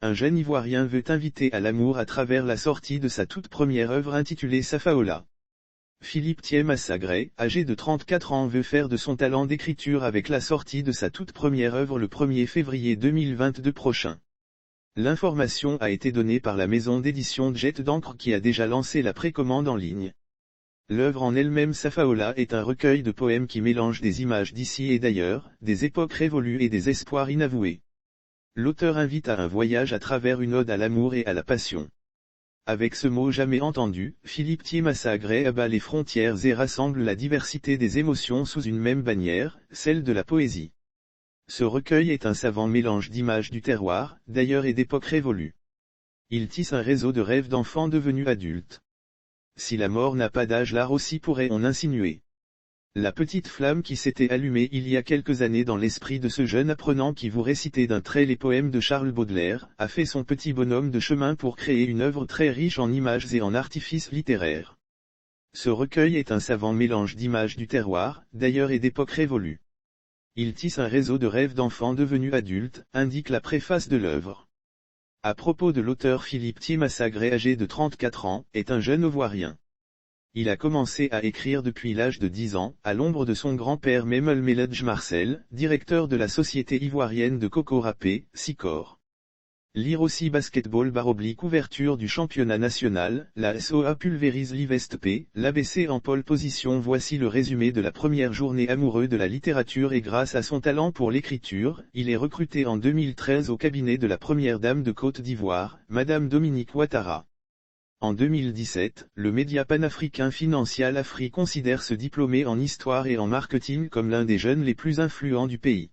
un jeune Ivoirien veut inviter à l'amour à travers la sortie de sa toute première œuvre intitulée Safaola. Philippe Thié-Massagré, âgé de 34 ans, veut faire de son talent d'écriture avec la sortie de sa toute première œuvre le 1er février 2022 prochain. L'information a été donnée par la maison d'édition Jet d'encre qui a déjà lancé la précommande en ligne. L'œuvre en elle-même Safaola est un recueil de poèmes qui mélange des images d'ici et d'ailleurs, des époques révolues et des espoirs inavoués. L'auteur invite à un voyage à travers une ode à l'amour et à la passion. Avec ce mot jamais entendu, Philippe Thié-Massagré abat les frontières et rassemble la diversité des émotions sous une même bannière, celle de la poésie. Ce recueil est un savant mélange d'images du terroir, d'ailleurs et d'époques révolues. Il tisse un réseau de rêves d'enfants devenus adultes. Si la mort n'a pas d'âge, l'art aussi pourrait-on insinuer. La petite flamme qui s'était allumée il y a quelques années dans l'esprit de ce jeune apprenant qui vous récitait d'un trait les poèmes de Charles Baudelaire, a fait son petit bonhomme de chemin pour créer une œuvre très riche en images et en artifices littéraires. Ce recueil est un savant mélange d'images du terroir, d'ailleurs et d'époques révolues. Il tisse un réseau de rêves d'enfants devenus adultes, indique la préface de l'œuvre. À propos de l'auteur, Philippe Thié-Massagré, âgé de 34 ans, est un jeune Ivoirien. Il a commencé à écrire depuis l'âge de 10 ans, à l'ombre de son grand-père Memel Meledj Marcel, directeur de la société ivoirienne de coco râpé, Sicor. Lire aussi basketball / ouverture du championnat national, la SOA pulvérise l'IVEST-P, l'ABC en pole position. Voici le résumé de la première journée. Amoureux de la littérature et grâce à son talent pour l'écriture, il est recruté en 2013 au cabinet de la première dame de Côte d'Ivoire, Madame Dominique Ouattara. En 2017, le média panafricain Financial Afrique considère ce diplômé en histoire et en marketing comme l'un des jeunes les plus influents du pays.